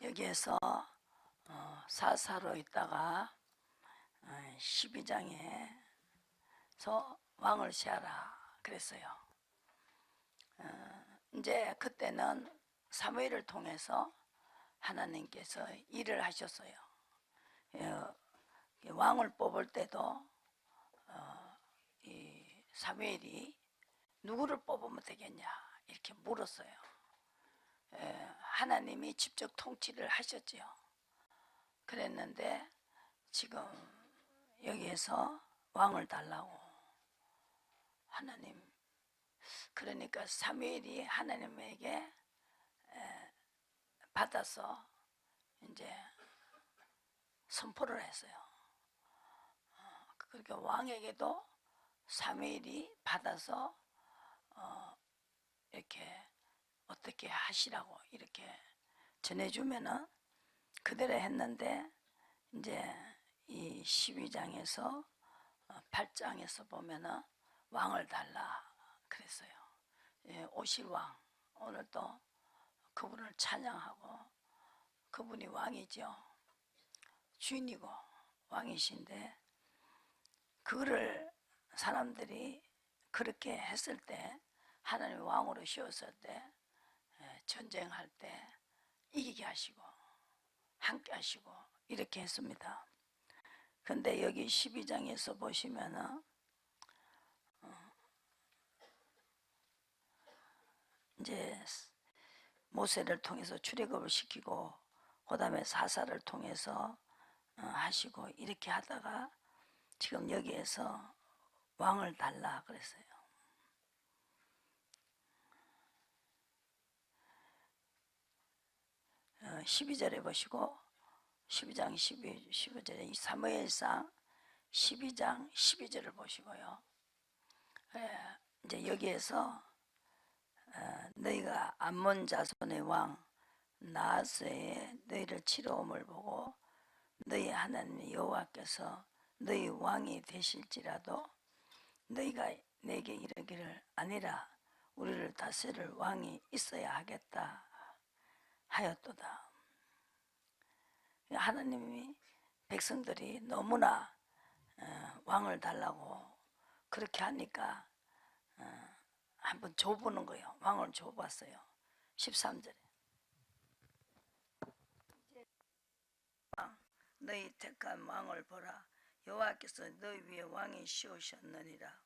여기에서 사사로 있다가 12장에서 왕을 세하라 그랬어요. 이제 그때는 사무엘을 통해서 하나님께서 일을 하셨어요. 왕을 뽑을 때도 이 사무엘이 누구를 뽑으면 되겠냐 이렇게 물었어요. 하나님이 직접 통치를 하셨지요. 그랬는데 지금 여기에서 왕을 달라고 하나님, 그러니까 사무엘이 하나님에게 받아서 이제 선포를 했어요. 그러니까 왕에게도 사무엘이 받아서 이렇게 어떻게 하시라고 이렇게 전해주면은 그대로 했는데, 이제 이 12장에서 8장에서 보면은 왕을 달라 그랬어요. 오실 왕, 오늘 또 그분을 찬양하고, 그분이 왕이죠. 주인이고 왕이신데, 그거를 사람들이 그렇게 했을 때, 하나님 왕으로 씌웠을 때, 전쟁할 때 이기게 하시고 함께 하시고 이렇게 했습니다. 근데 여기 12장에서 보시면은 이제 모세를 통해서 출애굽을 시키고, 그 다음에 사사를 통해서 하시고 이렇게 하다가 지금 여기에서 왕을 달라 그랬어요. 12절에 보시고, 12장 15절에 사무엘상 12장 12절을 보시고요. 이제 여기에서 너희가 암몬 자손의 왕 나하스의 너희를 치러옴을 보고, 너희 하나님 여호와께서 너희 왕이 되실지라도 너희가 내게 이르기를 아니라 우리를 다스릴 왕이 있어야 하겠다 하였도다. 하나님이 백성들이 너무나 왕을 달라고 그렇게 하니까 한번 줘보는 거예요. 왕을 줘봤어요. 13절에 너희 택한 왕을 보라. 여호와께서 너희 위에 왕이 씌우셨느니라.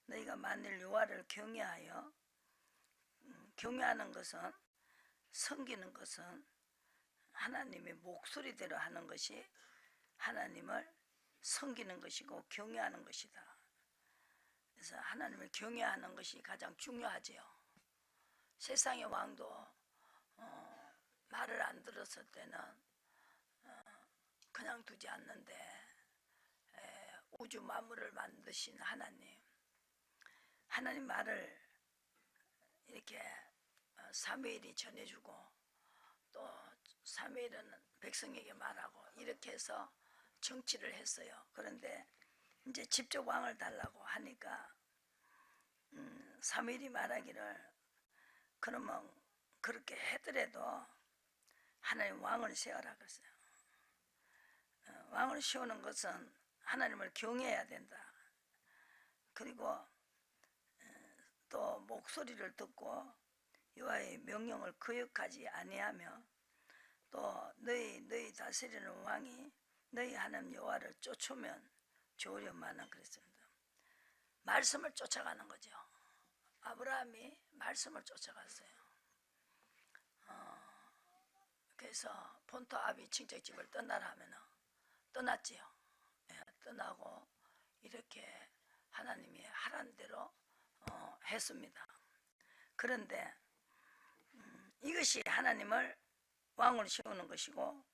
너희가 만일 여호와를 경외하여, 경외하는 것은, 섬기는 것은 하나님의 목소리대로 하는 것이 하나님을 섬기는 것이고 경외하는 것이다. 그래서 하나님을 경외하는 것이 가장 중요하지요. 세상의 왕도 말을 안 들었을 때는 그냥 두지 않는데, 우주 만물을 만드신 하나님 말을 이렇게 사무엘이 전해주고, 또 사무엘은 백성에게 말하고 이렇게 해서 정치를 했어요. 그런데 이제 직접 왕을 달라고 하니까 사무엘이 말하기를, 그러면 그렇게 해더라도 하나님 왕을 세워라 그랬어요. 왕을 세우는 것은 하나님을 경외해야 된다. 그리고 또 목소리를 듣고 여호와의 명령을 거역하지 아니하며, 또 너희 다스리는 왕이 너희 하나님 여호와를 쫓으면 좋으련마는 그랬습니다. 말씀을 쫓아가는 거죠. 아브라함이 말씀을 쫓아갔어요. 그래서 본토 아비 친척집을 떠나라 하면은 떠났지요. 떠나고 이렇게 하나님이 하라는 대로 했습니다. 그런데 이것이 하나님을 왕을 세우는 것이고,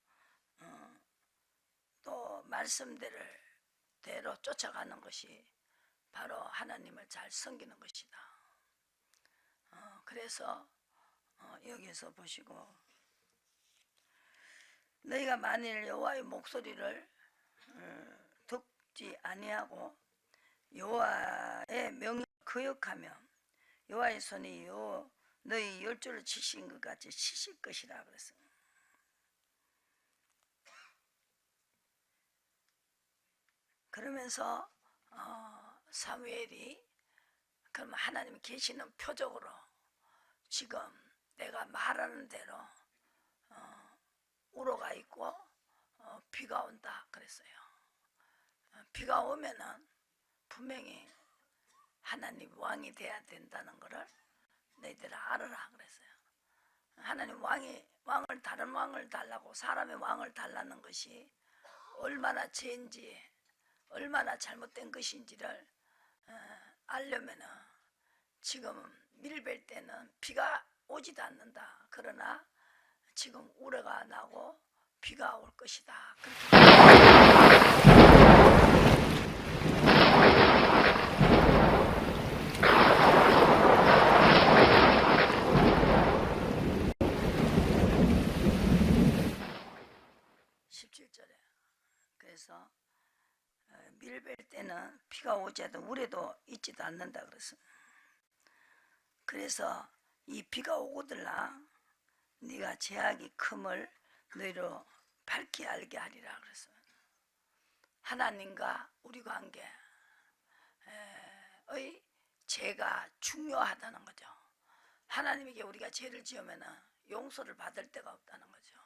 또 말씀대로 쫓아가는 것이 바로 하나님을 잘 섬기는 것이다. 그래서 여기서 보시고, 너희가 만일 여호와의 목소리를 듣지 아니하고 여호와의 명령을 거역하며 여호와의 손이 너희 열조를 치신 것 같이 치실 것이라 그랬어요. 그러면서 사무엘이 그럼 하나님이 계시는 표적으로 지금 내가 말하는 대로 우로가 있고 비가 온다 그랬어요. 비가 오면은 분명히 하나님 왕이 돼야 된다는 것을 너희들 알아라 그랬어요. 하나님 왕을 다른 왕을 달라고 사람의 왕을 달라는 것이 얼마나 죄인지 얼마나 잘못된 것인지를 알려면은 지금 밀벨 때는 비가 오지도 않는다. 그러나 지금 우레가 나고 비가 올 것이다. 그렇게 17절에 그래서 밀벨 때는 비가 오지 않아도 우레도 있지도 않는다 그랬어. 그래서 이 비가 오거들라 네가 죄악이 큼을 너희로 밝히 알게 하리라 그랬어요. 하나님과 우리 관계의 죄가 중요하다는 거죠. 하나님에게 우리가 죄를 지으면 용서를 받을 데가 없다는 거죠.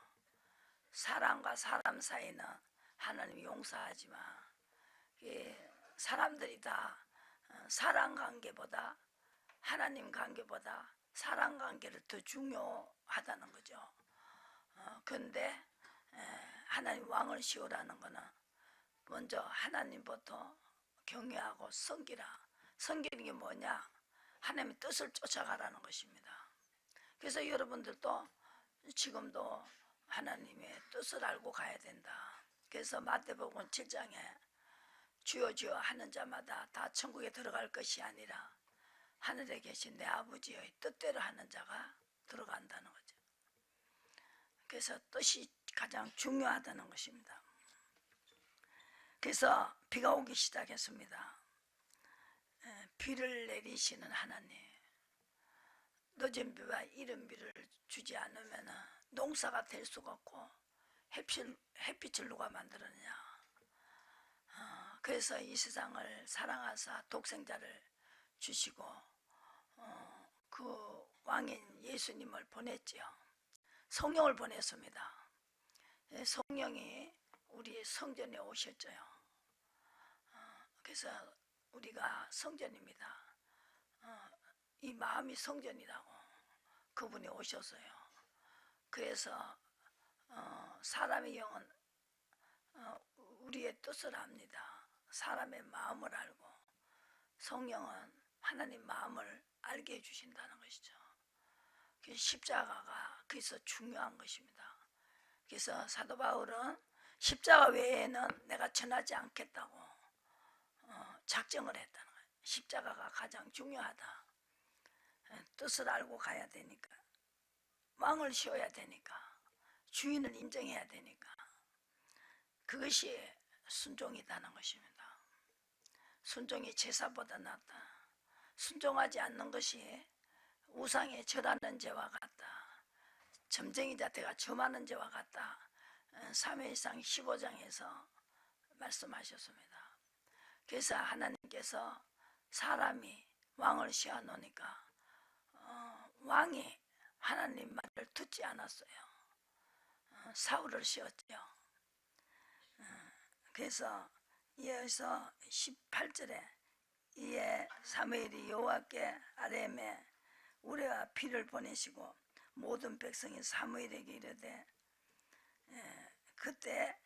사람과 사람 사이는 하나님이 용서하지만 사람들이 다 사람 관계보다 하나님 관계보다 사람 관계를 더 중요하다는 거죠. 그런데 하나님 왕을 씌우라는 거는 먼저 하나님부터 경외하고 섬기라. 섬기는 게 뭐냐? 하나님의 뜻을 쫓아가라는 것입니다. 그래서 여러분들도 지금도 하나님의 뜻을 알고 가야 된다. 그래서 마태복음 7장에 주여 주여 하는 자마다 다 천국에 들어갈 것이 아니라 하늘에 계신 내 아버지의 뜻대로 하는 자가 들어간다는 거죠. 그래서 뜻이 가장 중요하다는 것입니다. 그래서 비가 오기 시작했습니다. 비를 내리시는 하나님, 늦은 비와 이른 비를 주지 않으면 농사가 될 수가 없고 햇빛을 누가 만들었냐. 그래서 이 세상을 사랑하사 독생자를 주시고 그 왕인 예수님을 보냈지요. 성령을 보냈습니다. 성령이 우리 성전에 오셨죠. 그래서 우리가 성전입니다. 이 마음이 성전이라고 그분이 오셨어요. 그래서 사람의 영은 우리의 뜻을 압니다. 사람의 마음을 알고 성령은 하나님 마음을 알게 해주신다는 것이죠. 십자가가 그래서 중요한 것입니다. 그래서 사도 바울은 십자가 외에는 내가 전하지 않겠다고 작정을 했다는 거예요. 십자가가 가장 중요하다. 뜻을 알고 가야 되니까, 왕을 씌워야 되니까, 주인을 인정해야 되니까, 그것이 순종이라는 것입니다. 순종이 제사보다 낫다. 순종하지 않는 것이 우상에 절하는 죄와 같다. 점쟁이 자태가 점하는 죄와 같다. 사무엘상 15장에서 말씀하셨습니다. 그래서 하나님께서 사람이 왕을 씌워 놓으니까 왕이 하나님 말을 듣지 않았어요. 사울을 씌웠죠. 그래서 이어서 18절에 이에 사무엘이 여호와께 아뢰매 우레와 비를 보내시고 모든 백성이 사무엘에게 이르되 그때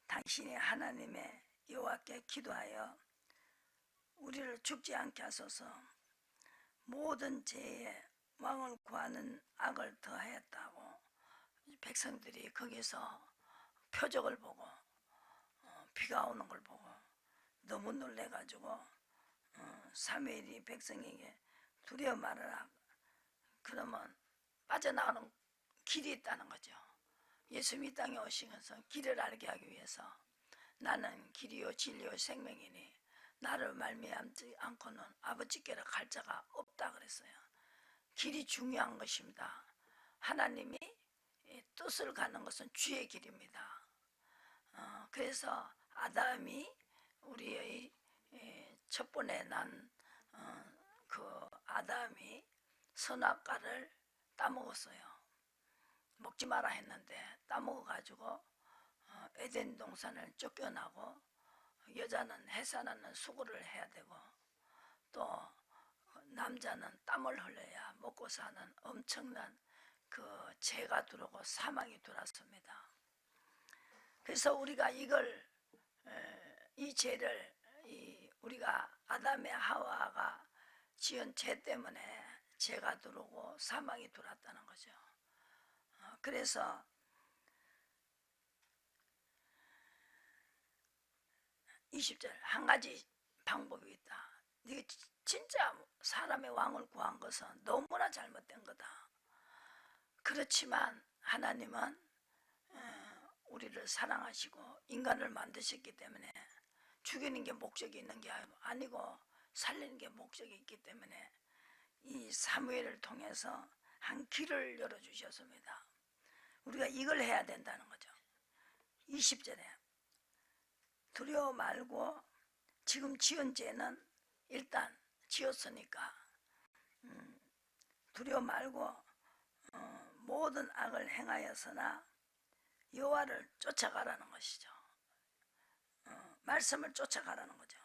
당신이 하나님의 여호와께 기도하여 우리를 죽지 않게 하소서. 모든 죄에 왕을 구하는 악을 더하였다고 백성들이 거기서 표적을 보고 비가 오는 걸 보고 너무 놀래가지고 사무엘이 백성에게 두려워 말하라. 그러면 빠져나가는 길이 있다는 거죠. 예수님이 땅에 오신 것은 길을 알게 하기 위해서 나는 길이요 진리요 생명이니 나를 말미암지 않고는 아버지께로 갈 자가 없다 그랬어요. 길이 중요한 것입니다. 하나님이 뜻을 가는 것은 주의 길입니다. 그래서 아담이 우리의 첫 번에 난 그 아담이 선악과를 따먹었어요. 먹지 마라 했는데 따먹어가지고 에덴 동산을 쫓겨나고, 여자는 해산하는 수고를 해야 되고, 또 남자는 땀을 흘려야 먹고 사는 엄청난 그 죄가 들어오고 사망이 들어왔습니다. 그래서 우리가 이걸, 이 죄를, 우리가 아담의 하와가 지은 죄 때문에 죄가 들어오고 사망이 들어왔다는 거죠. 그래서 20절, 한 가지 방법이 있다. 네가 진짜 사람의 왕을 구한 것은 너무나 잘못된 거다. 그렇지만 하나님은 우리를 사랑하시고 인간을 만드셨기 때문에 죽이는 게 목적이 있는 게 아니고 살리는 게 목적이 있기 때문에 이 사무엘을 통해서 한 길을 열어주셨습니다. 우리가 이걸 해야 된다는 거죠. 20절에 두려워 말고, 지금 지은 죄는 일단 지었으니까 두려워 말고 모든 악을 행하였으나 여호와를 쫓아가라는 것이죠. 말씀을 쫓아가라는 거죠.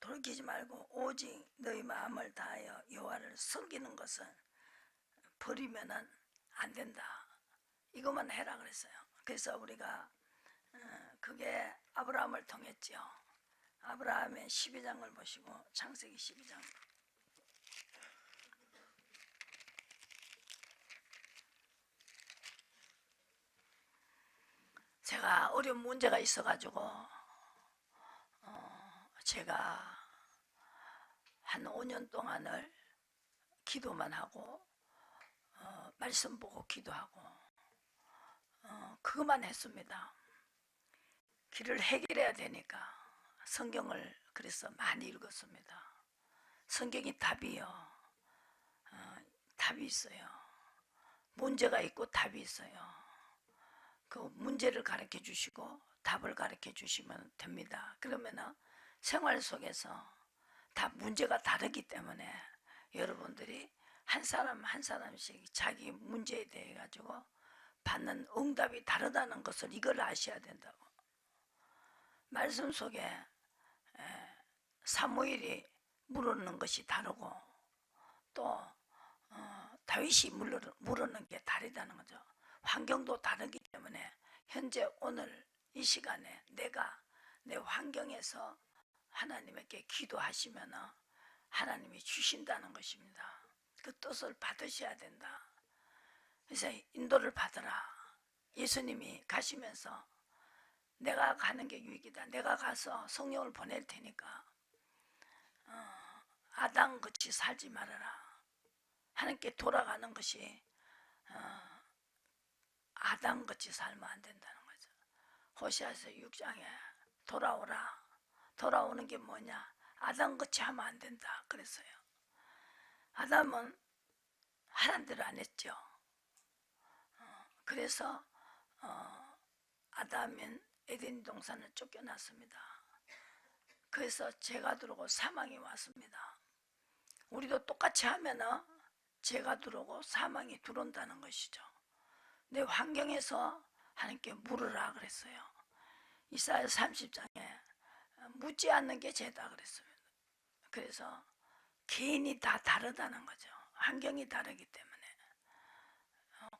돌이키지 말고 오직 너희 마음을 다하여 여호와를 섬기는 것은 버리면은 안 된다. 이것만 해라 그랬어요. 그래서 우리가 그게 아브라함을 통했죠. 아브라함의 12장을 보시고, 창세기 12장. 제가 어려운 문제가 있어가지고 제가 한 5년 동안을 기도만 하고 말씀 보고 기도하고 그것만 했습니다. 길을 해결해야 되니까 성경을 그래서 많이 읽었습니다. 성경이 답이요. 답이 있어요. 문제가 있고 답이 있어요. 그 문제를 가르쳐 주시고 답을 가르쳐 주시면 됩니다. 그러면 생활 속에서 다 문제가 다르기 때문에 여러분들이 한 사람 한 사람씩 자기 문제에 대해 가지고 받는 응답이 다르다는 것을 이걸 아셔야 된다고. 말씀 속에 사무엘이 물었는 것이 다르고, 또 다윗이 물었는 게 다르다는 거죠. 환경도 다르기 때문에 현재 오늘 이 시간에 내가 내 환경에서 하나님께 기도하시면 하나님이 주신다는 것입니다. 그 뜻을 받으셔야 된다. 그래서 인도를 받으라. 예수님이 가시면서 내가 가는 게 유익이다. 내가 가서 성령을 보낼 테니까 아담같이 살지 말아라. 하나님께 돌아가는 것이 아담같이 살면 안 된다는 거죠. 호시아서 6장에 돌아오라. 돌아오는 게 뭐냐? 아담같이 하면 안 된다 그랬어요. 아담은 하란 대로 안 했죠. 그래서 아담은 에덴 동산을 쫓겨났습니다. 그래서 죄가 들어오고 사망이 왔습니다. 우리도 똑같이 하면은 죄가 들어오고 사망이 들어온다는 것이죠. 내 환경에서 하나님께 물으라 그랬어요. 이사야 30장에 묻지 않는 게 죄다 그랬습니다. 그래서 개인이 다 다르다는 거죠. 환경이 다르기 때문에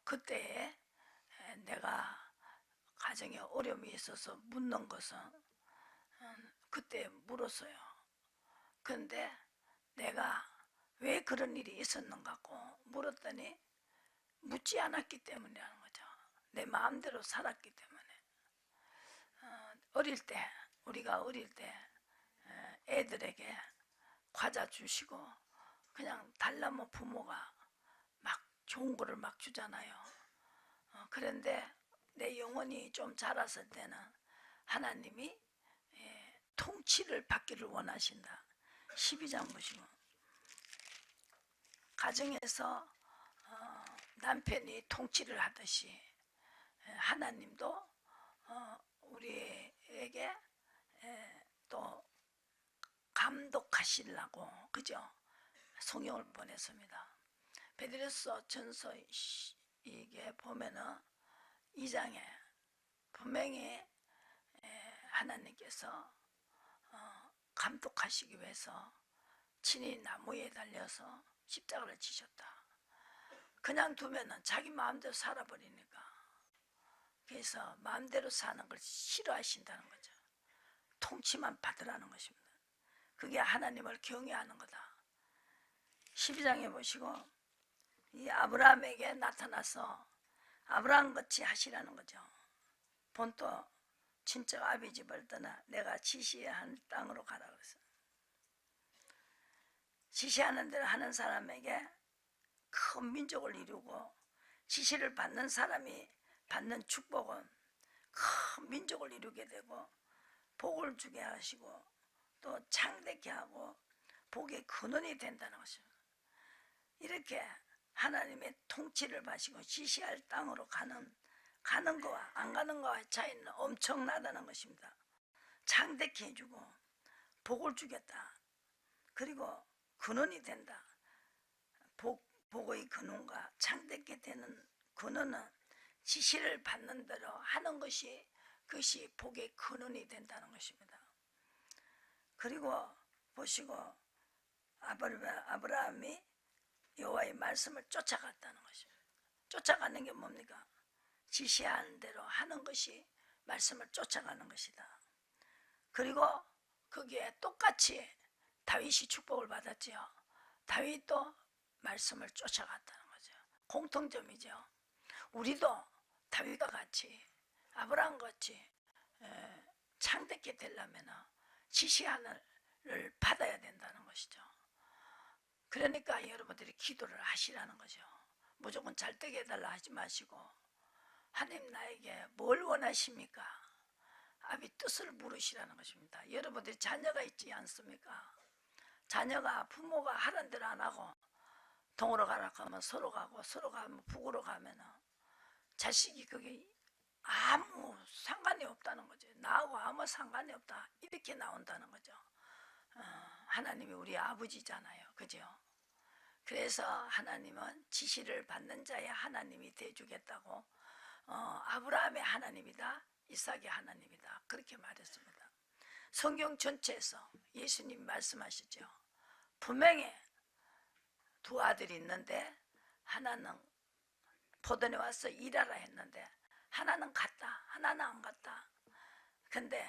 그때에 내가 가정에 어려움이 있어서 묻는 것은 그때 물었어요. 그런데 내가 왜 그런 일이 있었는가고 물었더니 묻지 않았기 때문이라는 거죠. 내 마음대로 살았기 때문에. 우리가 어릴 때 애들에게 과자 주시고 그냥 달라면 부모가 막 좋은 거를 막 주잖아요. 그런데 내 영혼이 좀 자랐을 때는 하나님이 통치를 받기를 원하신다. 12장 보시고, 가정에서 남편이 통치를 하듯이 하나님도 우리에게 또 감독하시려고 그죠? 성령을 보냈습니다. 베드로서 전서 이게 보면은 2장에 분명히 하나님께서 감독하시기 위해서 친히 나무에 달려서 십자가를 지셨다. 그냥 두면은 자기 마음대로 살아버리니까. 그래서 마음대로 사는 걸 싫어하신다는 거죠. 통치만 받으라는 것입니다. 그게 하나님을 경외하는 거다. 12장에 보시고 이 아브라함에게 나타나서 아브라함 같이 하시라는 거죠. 본토 친척 아비 집을 떠나 내가 지시한 땅으로 가라 그랬어요. 지시하는 대로 하는 사람에게 큰 민족을 이루고 지시를 받는 사람이 받는 축복은 큰 민족을 이루게 되고 복을 주게 하시고 또 창대케 하고 복의 근원이 된다는 것입니다. 이렇게 하나님의 통치를 받으시고 지시할 땅으로 가는 거와 안 가는 거와의 차이는 엄청나다는 것입니다. 창대케 해주고 복을 주겠다. 그리고 근원이 된다. 복의 근원과 창대케 되는 근원은 지시를 받는 대로 하는 것이 그것이 복의 근원이 된다는 것입니다. 그리고 보시고 아브라함이 여호와의 말씀을 쫓아갔다는 것입니다. 쫓아가는 게 뭡니까? 지시하는 대로 하는 것이 말씀을 쫓아가는 것이다. 그리고 거기에 똑같이 다윗이 축복을 받았지요. 다윗도 말씀을 쫓아갔다는 거죠. 공통점이죠. 우리도 다윗과 같이 아브라함과 같이 창대케 되려면 지시하늘을 받아야 된다는 것이죠. 그러니까 여러분들이 기도를 하시라는 거죠. 무조건 잘 되게 해달라 하지 마시고 하나님 나에게 뭘 원하십니까? 아비 뜻을 물으시라는 것입니다. 여러분들이 자녀가 있지 않습니까? 자녀가 부모가 하는 대로 안 하고 동으로 가라 하면 서로 가고 서로 가면 북으로 가면 자식이 그게 아무 상관이 없다는 거죠. 나하고 아무 상관이 없다 이렇게 나온다는 거죠. 하나님이 우리 아버지잖아요. 그죠? 그래서 하나님은 지시를 받는 자의 하나님이 되어주겠다고 아브라함의 하나님이다 이삭의 하나님이다 그렇게 말했습니다. 성경 전체에서 예수님 말씀하시죠. 분명히 두 아들이 있는데 하나는 포도원에 와서 일하라 했는데 하나는 갔다 하나는 안 갔다. 근데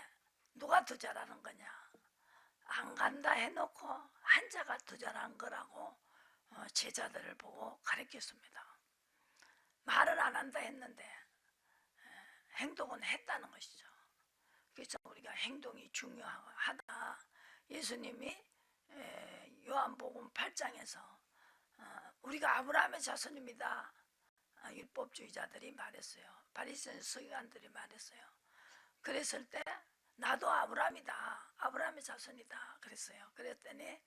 누가 더 잘하는 거냐? 안 간다 해놓고 한 자가 더 잘한 거라고 제자들을 보고 가르쳤습니다. 말을 안 한다 했는데 행동은 했다는 것이죠. 그래서 우리가 행동이 중요하다. 예수님이 요한복음 8장에서 우리가 아브라함의 자손입니다. 율법주의자들이 말했어요. 바리새인 서기관들이 말했어요. 그랬을 때 나도 아브라함이다. 아브라함의 자손이다. 그랬어요. 그랬더니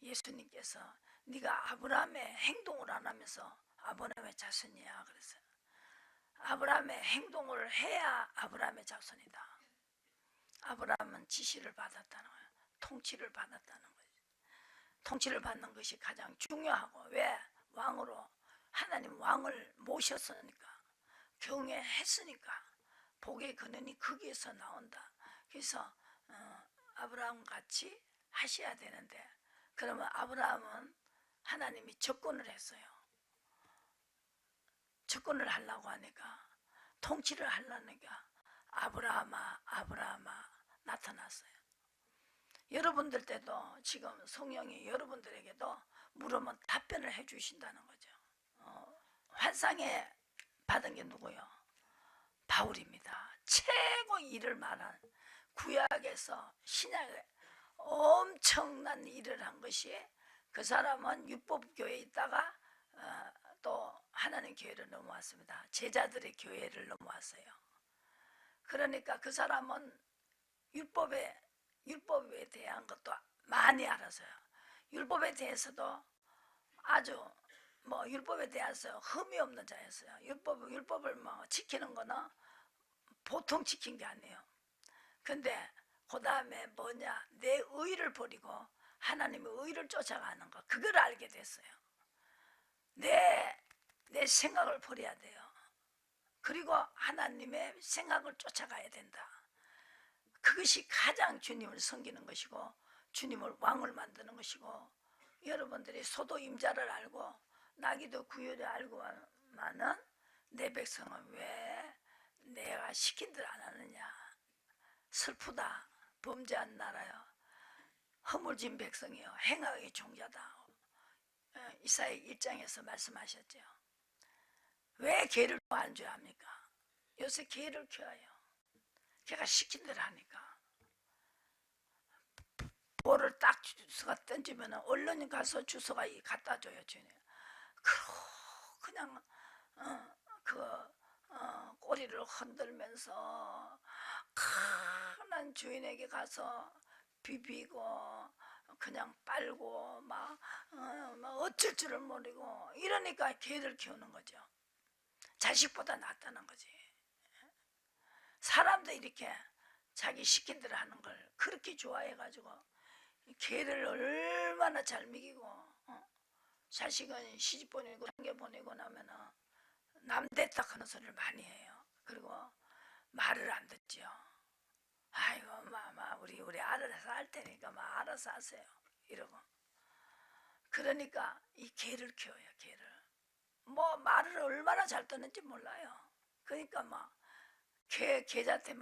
예수님께서 네가 아브라함의 행동을 안 하면서 아브라함의 자손이야. 그랬어요. 아브라함의 행동을 해야 아브라함의 자손이다. 아브라함은 지시를 받았다는 거예요. 통치를 받았다는 거예요. 통치를 받는 것이 가장 중요하고 왜? 왕으로 하나님 왕을 모셨으니까 경외했으니까 복의 근원이 거기에서 나온다. 그래서 아브라함 같이 하셔야 되는데 그러면 아브라함은 하나님이 접근을 했어요. 접근을 하려고 하니까 통치를 하려니까 아브라함아 아브라함아 나타났어요. 여러분들 때도 지금 성령이 여러분들에게도 물으면 답변을 해주신다는 거죠. 환상에 받은 게 누구요? 바울입니다. 최고 일을 말한 구약에서 신약에 엄청난 일을 한 것이 그 사람은 율법교회에 있다가 또 하나님 교회를 넘어왔습니다. 제자들의 교회를 넘어왔어요. 그러니까 그 사람은 율법에 대한 것도 많이 알았어요. 율법에 대해서도 아주 율법에 대해서 흠이 없는 자였어요. 율법을 지키는 거는 보통 지킨 게 아니에요. 근데 그 다음에 뭐냐, 내 의를 버리고 하나님의 의를 쫓아가는 거, 그걸 알게 됐어요. 내 생각을 버려야 돼요. 그리고 하나님의 생각을 쫓아가야 된다. 그것이 가장 주님을 섬기는 것이고 주님을 왕을 만드는 것이고, 여러분들이 소도 임자를 알고 나귀도 구유를 알고만은 내 백성은 왜 내가 시킨 대로 안 하느냐. 슬프다. 범죄한 나라요, 허물진 백성이요, 행악의 종자다. 이사야 1장에서 말씀하셨죠. 왜 개를 안 줘야 합니까? 요새 개를 키워요. 걔가 시킨 대로 하니까. 볼을 딱 주소가 던지면 얼른 가서 주소가 갖다 줘요. 주님. 그냥 꼬리를 흔들면서 큰 주인에게 가서 비비고 그냥 빨고 막 어쩔 줄을 모르고 이러니까 개를 키우는 거죠. 자식보다 낫다는 거지. 사람도 이렇게 자기 시킨 대로 하는 걸 그렇게 좋아해가지고 개를 얼마나 잘 먹이고, 자식은 시집 보내고 장계 보내고 나면은 남 됐다 하는 소리를 많이 해요. 그리고 말을 안 듣죠. 아이고 마마 우리 알아서 할 테니까 막 알아서 하세요 이러고. 그러니까 이 개를 키워요. 개를 뭐 말을 얼마나 잘 듣는지 몰라요. 그러니까 막 계자한테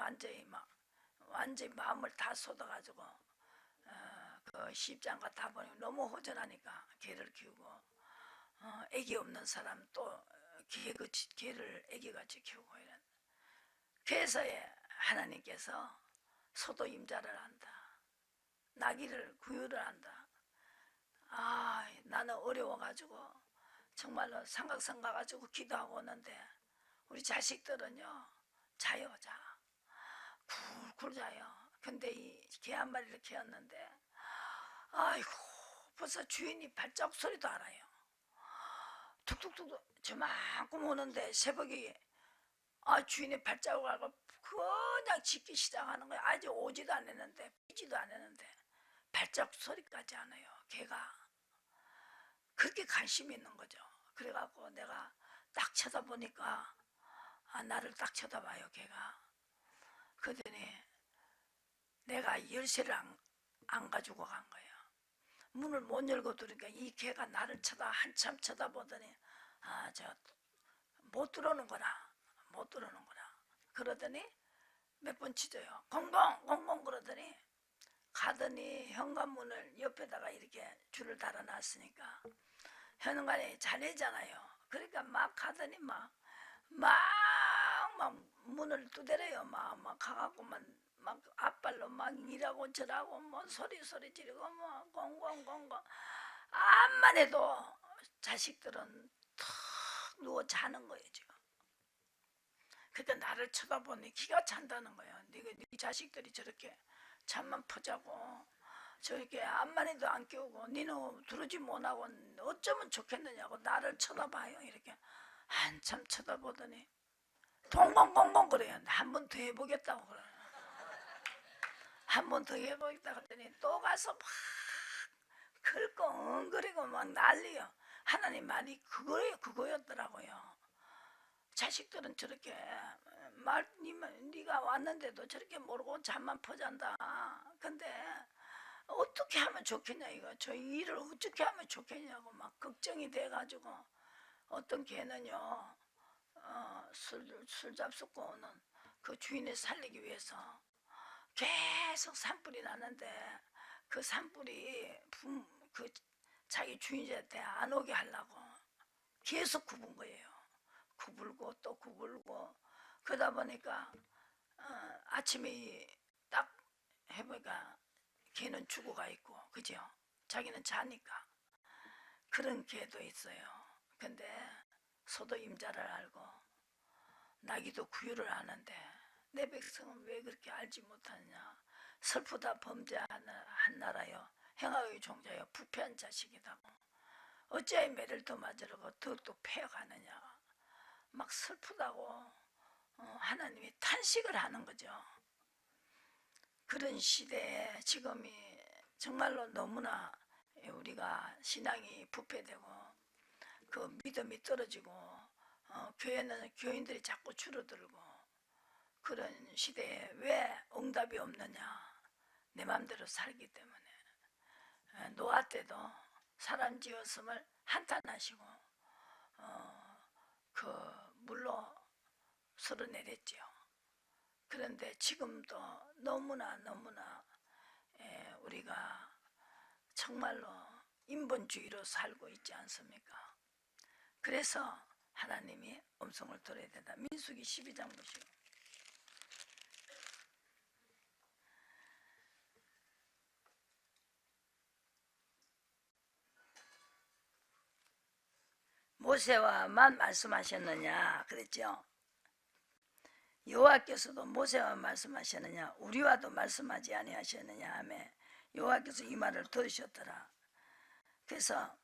완전히 마음을 다 쏟아가지고 그 십장가 다 보니까 너무 허전하니까 개를 키우고, 애기 없는 사람 또 개를 애기같이 키우고 이런. 그래서 하나님께서 소도 임자를 한다. 나귀를 구유를 한다. 나는 어려워가지고 정말로 삼각산 가가지고 기도하고 오는데 우리 자식들은요 자요. 쿨쿨 자요. 근데 이 개 한 마리를 키웠는데 아이고 벌써 주인이 발자국 소리도 알아요. 툭툭툭 저만큼 오는데 새벽에 주인이 발자국을 알고 그냥 짖기 시작하는 거야. 아직 오지도 않았는데 피지도 않았는데 발자국 소리까지 하네요. 걔가 그렇게 관심이 있는 거죠. 그래갖고 내가 딱 쳐다보니까 나를 딱 쳐다봐요. 걔가. 그러더니 내가 열쇠를 안 가지고 간 거예요. 문을 못 열고 들으니까 이 개가 나를 한참 쳐다보더니 못 들어오는구나. 그러더니 몇 번 치져요. 공공 그러더니 가더니 현관문을 옆에다가 이렇게 줄을 달아놨으니까 현관에 자네잖아요. 그러니까 막 가더니 막 문을 두드려요. 막 가갖고 막 앞발로 막 이라고 저라고 뭐 소리 지르고 뭐 공공 암만 해도 자식들은 탁 누워 자는 거예요 지금. 그러니까 나를 쳐다보니 기가 찬다는 거예요. 네 자식들이 저렇게 잠만 퍼자고 저렇게 암만 해도 안 깨우고 니는 들어지 못하고 어쩌면 좋겠느냐고 나를 쳐다봐요. 이렇게 한참 쳐다보더니 동공공공 그래요. 한 번 더 해보겠다고 그래요. 한 번 더 해보겠다 그랬더니 또 가서 막 긁고 엉거리고 막 난리요. 하나님 말이 그거였더라고요. 자식들은 저렇게 네가 왔는데도 저렇게 모르고 잠만 퍼잔다. 근데 어떻게 하면 좋겠냐 이거. 저 일을 어떻게 하면 좋겠냐고 막 걱정이 돼가지고 어떤 개는요 술 잡숫고 오는 그 주인을 살리기 위해서 계속 산불이 나는데 그 산불이 그 자기 주인한테 안 오게 하려고 계속 굽은 거예요. 굽을고 또 굽을고 그러다 보니까 아침에 딱 해보니까 개는 죽어가 있고 그죠? 자기는 자니까. 그런 개도 있어요. 근데 소도 임자를 알고 나귀도 구유를 하는데 내 백성은 왜 그렇게 알지 못하느냐. 슬프다. 범죄한 나라요, 행악의 종자요, 부패한 자식이다고. 어찌하여 매를 더 맞으려고 더욱더 패어가느냐. 막 슬프다고 하나님이 탄식을 하는 거죠. 그런 시대에 지금이 정말로 너무나 우리가 신앙이 부패되고 그 믿음이 떨어지고 교회는 교인들이 자꾸 줄어들고 그런 시대에 왜 응답이 없느냐? 내 맘대로 살기 때문에. 노아 때도 사람 지었음을 한탄하시고 그 물로 쓸어내렸지요. 그런데 지금도 너무나 우리가 정말로 인본주의로 살고 있지 않습니까? 그래서 하나님이 음성을 들어야 된다. 민수기 12장 보시고. 모세와만 말씀하셨느냐 그랬죠. 여호와께서도 모세와 말씀하셨느냐 우리와도 말씀하지 아니하셨느냐 하며 여호와께서 이 말을 들으셨더라. 그래서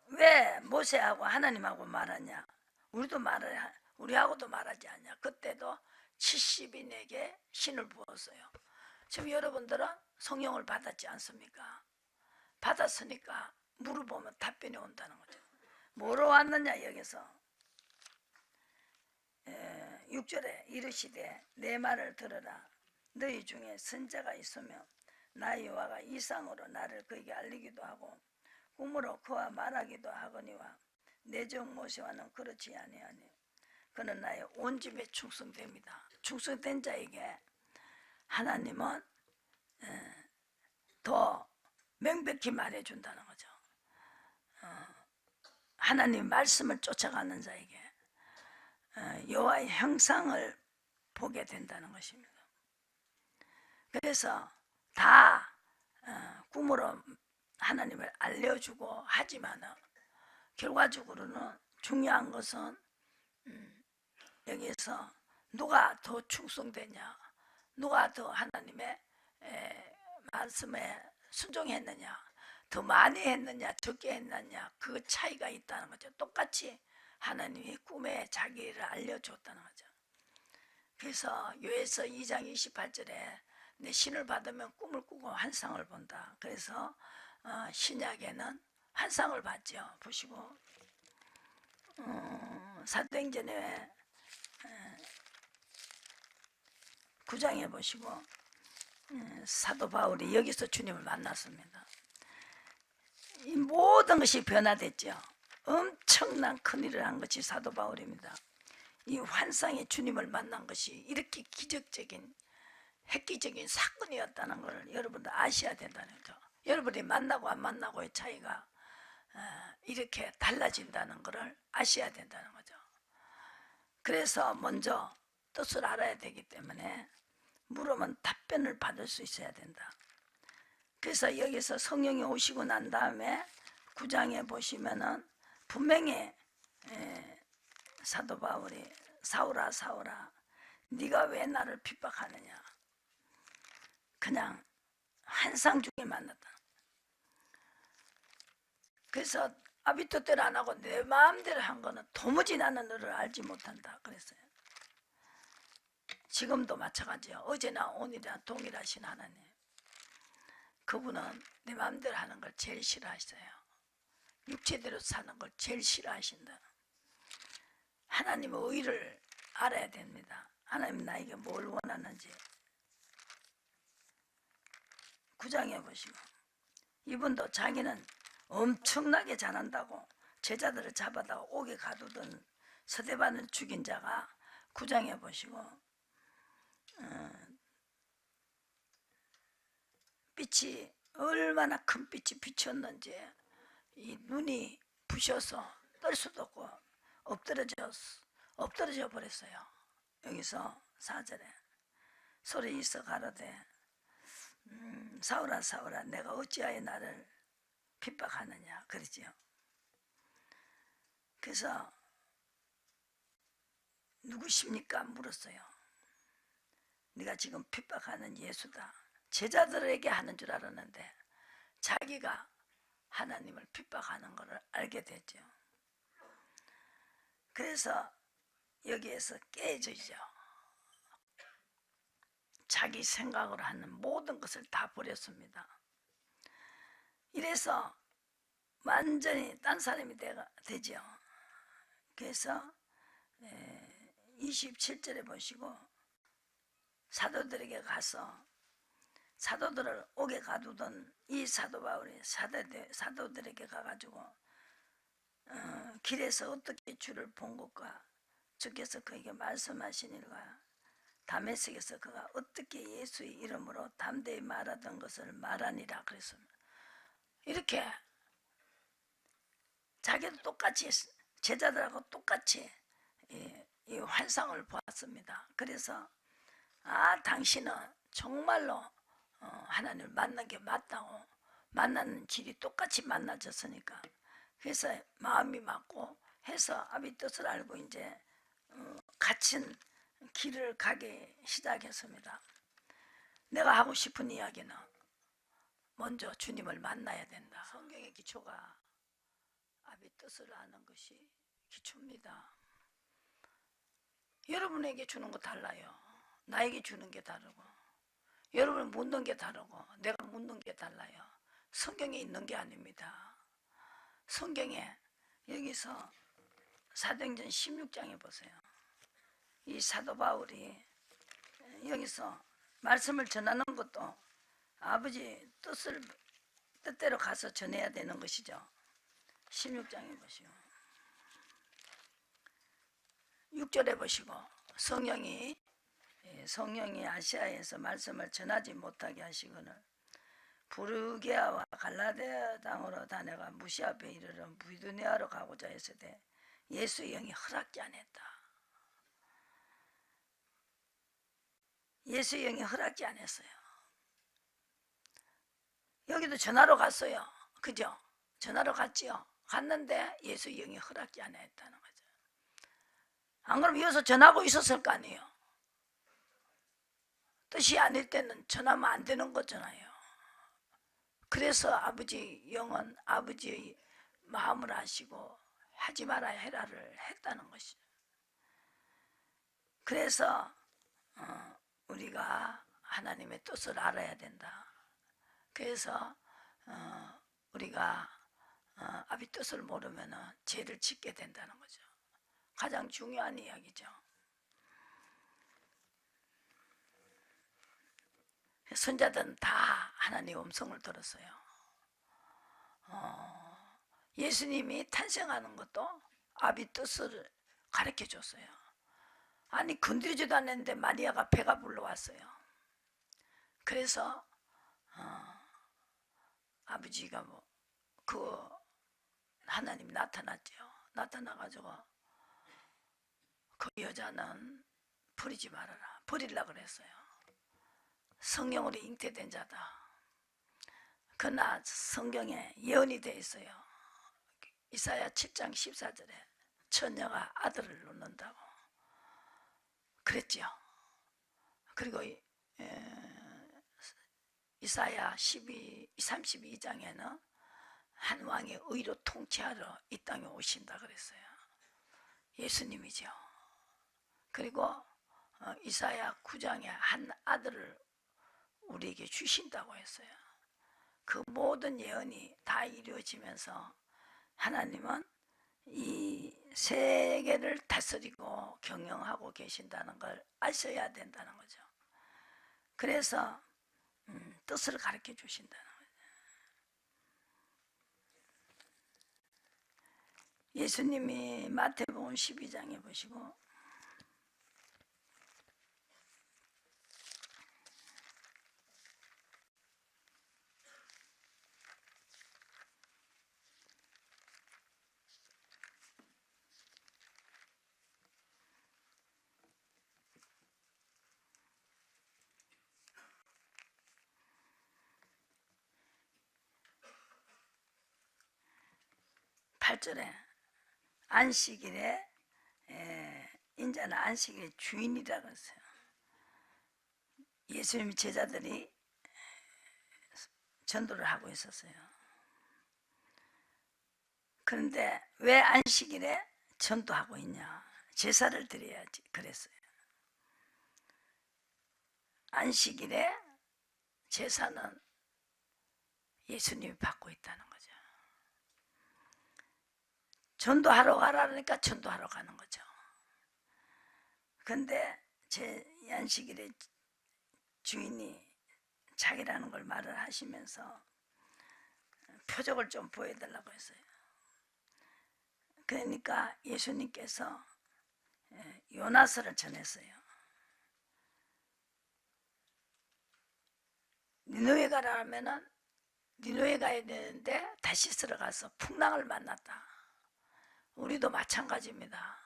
왜 모세하고 하나님하고 말하냐? 우리하고도 말하지 않냐? 그때도 70인에게 신을 부었어요. 지금 여러분들은 성령을 받았지 않습니까? 받았으니까 물어보면 답변이 온다는 거죠. 뭐로 왔느냐 여기서 6절에 이르시되 내 말을 들으라. 너희 중에 선자가 있으면 나 여호와가 이상으로 나를 그에게 알리기도 하고 꿈으로 그와 말하기도 하거니와 내 종 모세와는 그렇지 아니하니 그는 나의 온 집에 충성됩니다. 충성된 자에게 하나님은 더 명백히 말해준다는 거죠. 하나님 말씀을 쫓아가는 자에게 여호와의 형상을 보게 된다는 것입니다. 그래서 다 꿈으로 하나님을 알려주고 하지만 결과적으로는 중요한 것은 여기서 누가 더 충성되냐, 누가 더 하나님의 말씀에 순종했느냐, 더 많이 했느냐 적게 했느냐 그 차이가 있다는 거죠. 똑같이 하나님이 꿈에 자기를 알려줬다는 거죠. 그래서 요에서 2장 28절에 내 신을 받으면 꿈을 꾸고 환상을 본다. 그래서 신약에는 환상을 봤죠. 보시고 사도행전에 9장에 보시고 사도 바울이 여기서 주님을 만났습니다. 이 모든 것이 변화됐죠. 엄청난 큰일을 한 것이 사도 바울입니다. 이 환상에 주님을 만난 것이 이렇게 기적적인 획기적인 사건이었다는 것을 여러분들 아셔야 된다는 거죠. 여러분이 만나고 안 만나고의 차이가 이렇게 달라진다는 것을 아셔야 된다는 거죠. 그래서 먼저 뜻을 알아야 되기 때문에 물으면 답변을 받을 수 있어야 된다. 그래서 여기서 성령이 오시고 난 다음에 9장에 보시면은 분명히 사도 바울이 사울아 사울아 네가 왜 나를 핍박하느냐, 그냥 환상 중에 만났다. 그래서 아비토대로 안 하고 내 마음대로 한 거는 도무지 나는 너를 알지 못한다 그랬어요. 지금도 마찬가지예요. 어제나 오늘이나 동일하신 하나님, 그분은 내 마음대로 하는 걸 제일 싫어하셔요. 육체대로 사는 걸 제일 싫어하신다. 하나님의 의를 알아야 됩니다. 하나님 나에게 뭘 원하는지. 9장에 보시고 이분도 자기는 엄청나게 잘한다고 제자들을 잡아다가 옥에 가두던 스데반을 죽인 자가 9장에 보시고 빛이 얼마나 큰 빛이 비쳤는지 이 눈이 부셔서 뜰 수도 없고 엎드러져 버렸어요. 여기서 4절에 소리 있어 가로되 사울아 사울아 내가 어찌하여 나를 핍박하느냐 그러지요. 그래서 누구십니까 물었어요. 네가 지금 핍박하는 예수다. 제자들에게 하는 줄 알았는데 자기가 하나님을 핍박하는 것을 알게 됐죠. 그래서 여기에서 깨지죠. 자기 생각으로 하는 모든 것을 다 버렸습니다. 이래서 완전히 딴 사람이 되죠. 그래서 27절에 보시고 사도들에게 가서 사도들을 옥에 가두던 이 사도 바울이 사도들에게 가가지고 길에서 어떻게 주를 본 것과 주께서 그에게 말씀하신 일과 다메섹에서 그가 어떻게 예수의 이름으로 담대히 말하던 것을 말하니라 그랬습니다. 이렇게 자기도 똑같이 제자들하고 똑같이 이 환상을 보았습니다. 그래서 당신은 정말로 하나님을 만난 게 맞다고, 만나는 길이 똑같이 만나졌으니까, 그래서 마음이 맞고 해서 아비 뜻을 알고 이제 갇힌 길을 가기 시작했습니다. 내가 하고 싶은 이야기는 먼저 주님을 만나야 된다. 성경의 기초가 아비 뜻을 아는 것이 기초입니다. 여러분에게 주는 거 달라요. 나에게 주는 게 다르고, 여러분 묻는 게 다르고, 내가 묻는 게 달라요. 성경에 있는 게 아닙니다. 성경에 여기서 사도행전 16장에 보세요. 이 사도 바울이 여기서 말씀을 전하는 것도 아버지 뜻대로 가서 전해야 되는 것이죠. 16장에 보시고 6절에 보시고 성령이 아시아에서 말씀을 전하지 못하게 하시거늘 부르게아와 갈라디아 땅으로 다녀가 무시 앞에 이르러 비두니아로 가고자 했으되 예수의 영이 허락지 않았다. 예수의 영이 허락지 않았어요. 여기도 전화로 갔어요. 그죠? 전화로 갔지요. 갔는데 예수의 영이 허락지 않았다는 거죠. 안 그러면 이어서 전하고 있었을 거 아니에요. 뜻이 아닐 때는 전하면 안 되는 거잖아요. 그래서 아버지 영은 아버지의 마음을 아시고 하지 말아야 해라를 했다는 것이죠. 그래서 우리가 하나님의 뜻을 알아야 된다. 그래서 우리가 아비 뜻을 모르면 죄를 짓게 된다는 거죠. 가장 중요한 이야기죠. 선자들은 다 하나님의 음성을 들었어요. 예수님이 탄생하는 것도 아비 뜻을 가르쳐 줬어요. 아니 건드리지도 않았는데 마리아가 배가 불러왔어요. 그래서 아버지가 그 하나님이 나타났죠. 나타나가지고 그 여자는 버리지 말아라. 버리려고 그랬어요. 성령으로 잉태된 자다. 그러나 성경에 예언이 되어 있어요. 이사야 7장 14절에 처녀가 아들을 낳는다고 그랬죠. 그리고 이사야 32장에는 한 왕이 의로 통치하러 이 땅에 오신다 그랬어요. 예수님이죠. 그리고 이사야 9장에 한 아들을 우리에게 주신다고 했어요. 그 모든 예언이 다 이루어지면서 하나님은 이 세계를 다스리고 경영하고 계신다는 걸 아셔야 된다는 거죠. 그래서 뜻을 가르쳐 주신다는 거죠. 예수님이 마태복음 12장에 보시고 8절에 안식일에 인자는 안식일의 주인이라고 했어요. 예수님 제자들이 전도를 하고 있었어요. 그런데 왜 안식일에 전도하고 있냐? 제사를 드려야지 그랬어요. 안식일에 제사는 예수님이 받고 있다는 거죠. 전도하러 가라니까 전도하러 가는 거죠. 근데 제 안식일에 주인이 자기라는 걸 말을 하시면서 표적을 좀 보여달라고 했어요. 그러니까 예수님께서 요나서를 전했어요. 니느웨 가라 하면은 니느웨 가야 되는데 다시스로 가서 풍랑을 만났다. 우리도 마찬가지입니다.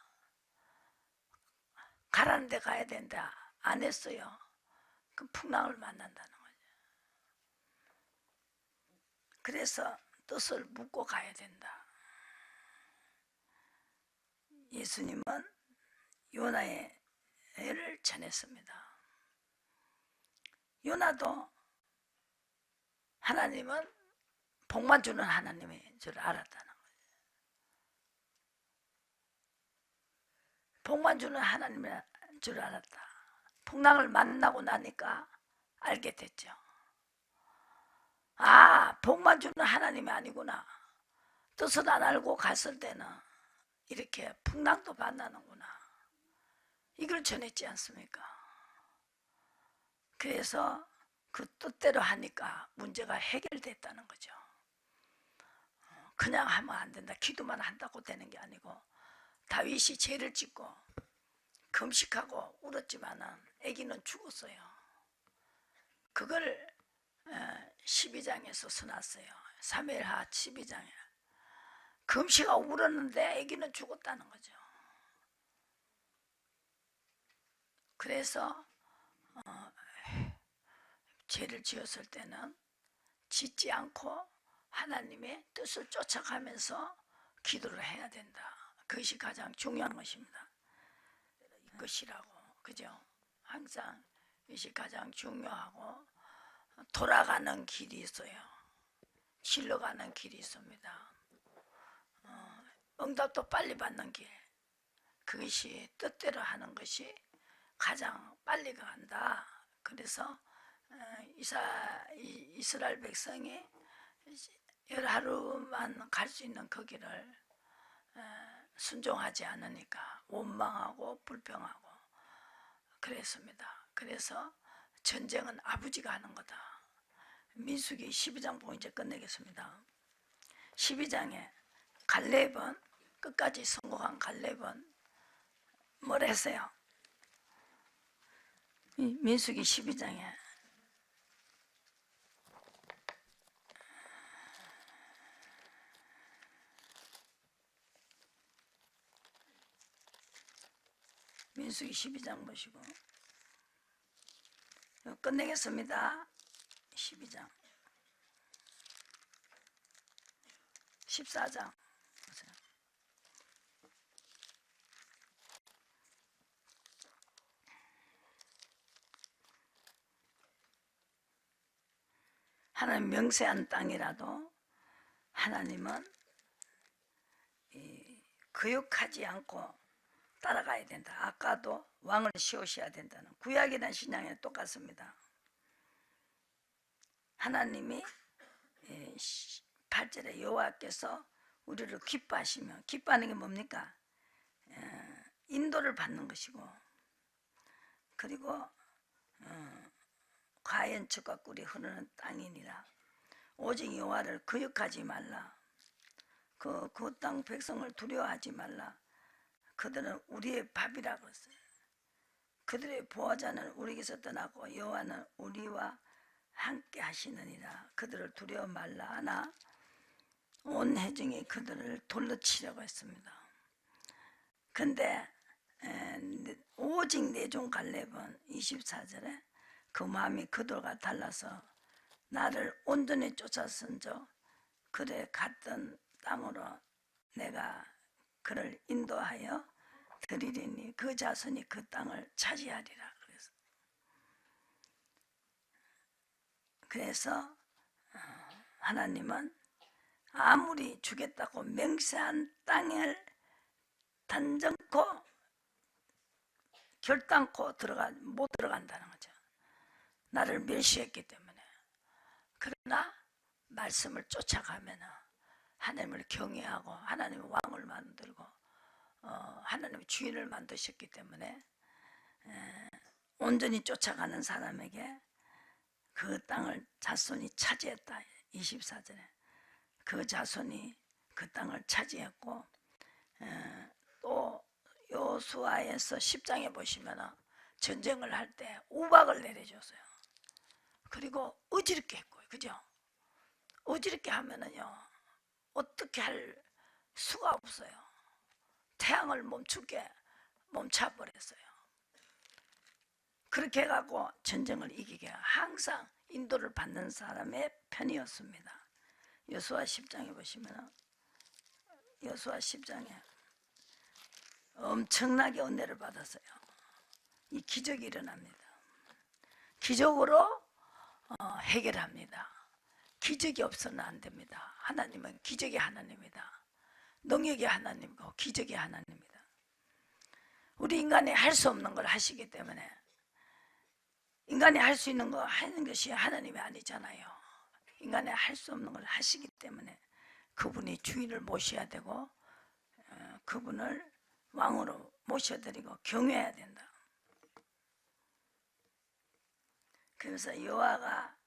가라는 데 가야 된다. 안 했어요. 그 풍랑을 만난다는 거죠. 그래서 뜻을 묻고 가야 된다. 예수님은 요나의 애를 전했습니다. 요나도 하나님은 복만 주는 하나님인 줄 알았다는 거예요. 복만 주는 하나님인 줄 알았다. 풍랑을 만나고 나니까 알게 됐죠. 아, 복만 주는 하나님이 아니구나. 뜻을 안 알고 갔을 때는 이렇게 풍랑도 만나는구나. 이걸 전했지 않습니까? 그래서 그 뜻대로 하니까 문제가 해결됐다는 거죠. 그냥 하면 안 된다. 기도만 한다고 되는 게 아니고 다윗이 죄를 짓고 금식하고 울었지만은 아기는 죽었어요. 그걸 12장에서 써놨어요. 사무엘하 12장에 금식하고 울었는데 아기는 죽었다는 거죠. 그래서 죄를 지었을 때는 짓지 않고 하나님의 뜻을 쫓아가면서 기도를 해야 된다. 그것이 가장 중요한 것입니다. 이것이라고, 그죠? 항상 이것이 가장 중요하고 돌아가는 길이 있어요. 길러 가는 길이 있습니다. 응답도 빨리 받는 길, 그것이 뜻대로 하는 것이 가장 빨리 간다. 그래서 이스라엘 백성이 열하루만 갈 수 있는 그 길을 순종하지 않으니까 원망하고 불평하고 그랬습니다. 그래서 전쟁은 아버지가 하는 거다. 민수기 12장 보고 이제 끝내겠습니다. 12장에 갈렙은 끝까지 성공한 갈렙은 뭘 했어요? 민수기 12장에 민수기 12장 보시고 끝내겠습니다. 12장 14장 보세요. 하나님 명세한 땅이라도 하나님은 거역하지 않고 따라가야 된다. 아까도 왕을 세우셔야 된다는 구약이란 신앙에 똑같습니다. 하나님이 8절에 여호와께서 우리를 기뻐하시며, 기뻐하는 게 뭡니까? 인도를 받는 것이고, 그리고 과연척과 꿀이 흐르는 땅이니라. 오직 여호와를 거역하지 말라. 그 땅 백성을 두려워하지 말라. 그들은 우리의 밥이라고 했어요. 그들의 보호자는 우리에게서 떠나고 여호와는 우리와 함께 하시느니라. 그들을 두려워 말라 하나 온 회중이 그들을 돌로 치려고 했습니다. 근데 오직 내 종 갈렙은 24절에 그 마음이 그들과 달라서 나를 온전히 쫓았은저 그래 갔던 땅으로 내가 그를 인도하여 드리리니 그 자손이 그 땅을 차지하리라. 그래서 하나님은 아무리 주겠다고 맹세한 땅을 단정코 결단코 못 들어간다는 거죠. 나를 멸시했기 때문에. 그러나 말씀을 쫓아가면 하나님을 경외하고 하나님의 왕을 만들고 하나님의 주인을 만드셨기 때문에 온전히 쫓아가는 사람에게 그 땅을 자손이 차지했다. 24절에 그 자손이 그 땅을 차지했고, 또 여호수아에서 10장에 보시면 전쟁을 할 때 우박을 내려줬어요. 그리고 어지럽게 했고요. 그죠? 어지럽게 하면은요 어떻게 할 수가 없어요. 태양을 멈추게 멈춰버렸어요. 그렇게 해갖고 전쟁을 이기게 항상 인도를 받는 사람의 편이었습니다. 여호수아 10장에 보시면 여호수아 10장에 엄청나게 은혜를 받았어요. 이 기적이 일어납니다. 기적으로 해결합니다. 기적이 없어는 안 됩니다. 하나님은 기적의 하나님이다. 능력의 하나님이고 기적의 하나님이다. 우리 인간이 할 수 없는 걸 하시기 때문에, 인간이 할 수 있는 거 하는 것이 하나님이 아니잖아요. 인간이 할 수 없는 걸 하시기 때문에 그분이 주인을 모셔야 되고 그분을 왕으로 모셔드리고 경외해야 된다. 그래서 여호와가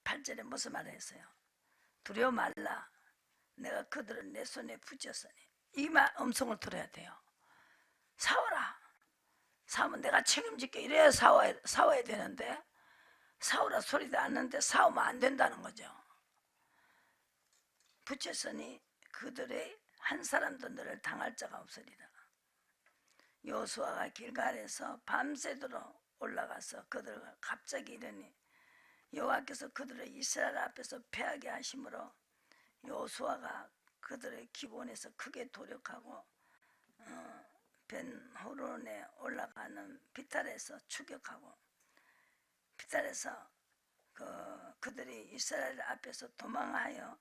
8절에 무슨 말을 했어요? 두려워 말라, 내가 그들을 내 손에 붙였으니. 이 음성을 들어야 돼요. 싸워라. 싸우면 내가 책임질게. 이래야 싸워야 되는데 싸우라 소리도 안 나는데 싸우면 안 된다는 거죠. 붙였으니 그들의 한 사람도 너를 당할 자가 없으리라. 여호수아가 길갈에서 밤새도록 올라가서 그들과 갑자기 이르니 여호와께서 그들을 이스라엘 앞에서 패하게 하심으로 여호수아가 그들의 기본에서 크게 도력하고 벤호론에 올라가는 비탈에서 추격하고, 비탈에서 그들이 이스라엘 앞에서 도망하여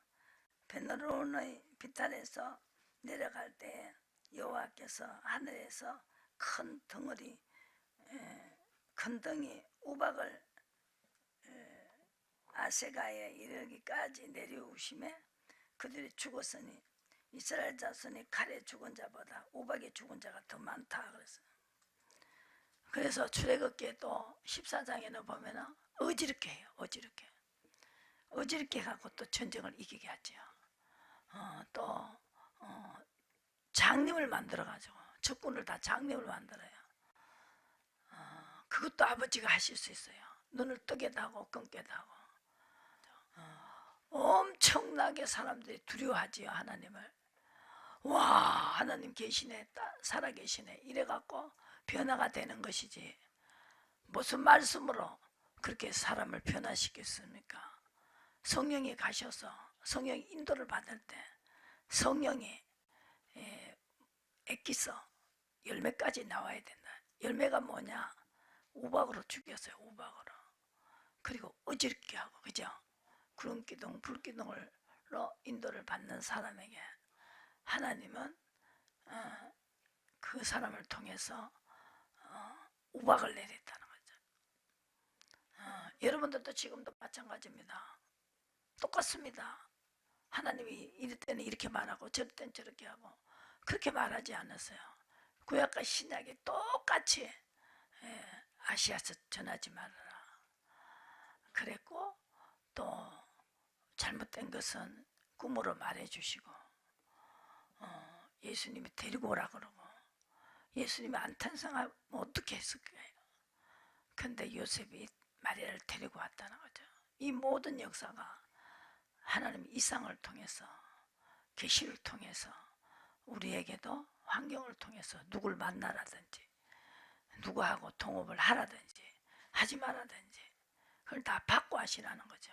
벤호론의 비탈에서 내려갈 때 여호와께서 하늘에서 큰 덩어리, 큰 덩이 우박을 아세가에 이르기까지 내려오심에 그들이 죽었으니 이스라엘 자손이 칼에 죽은 자보다 우박에 죽은 자가 더 많다 그랬어요. 그래서 출애굽기 또 14장에는 보면 어지럽게 해요. 어지럽게 하고 또 전쟁을 이기게 하죠. 또 장님을 만들어가지고 적군을 다 장님을 만들어요. 그것도 아버지가 하실 수 있어요. 눈을 뜨게도 하고 끊게도 하고. 엄청나게 사람들이 두려워하지요. 하나님을. 와, 하나님 계시네, 살아계시네, 이래갖고 변화가 되는 것이지 무슨 말씀으로 그렇게 사람을 변화시켰습니까? 성령이 가셔서 성령 인도를 받을 때 성령이 액기서 열매까지 나와야 된다. 열매가 뭐냐? 우박으로 죽였어요. 우박으로. 그리고 어지럽게 하고, 그죠? 구름기둥 불기둥으로 인도를 받는 사람에게 하나님은 그 사람을 통해서 우박을 내렸다는 거죠. 여러분들도 지금도 마찬가지입니다. 똑같습니다. 하나님이 이럴 때는 이렇게 말하고 저럴 때는 저렇게 하고 그렇게 말하지 않았어요. 구약과 신약이 똑같이 아시아서 전하지 말아라 그랬고, 또 잘못된 것은 꿈으로 말해주시고 예수님이 데리고 오라 그러고, 예수님이 안 탄생하면 어떻게 했을까요? 근데 요셉이 마리아를 데리고 왔다는 거죠. 이 모든 역사가 하나님의 이상을 통해서, 계시를 통해서 우리에게도 환경을 통해서 누굴 만나라든지 누구하고 동업을 하라든지 하지 말라든지 그걸 다 받고 하시라는 거죠.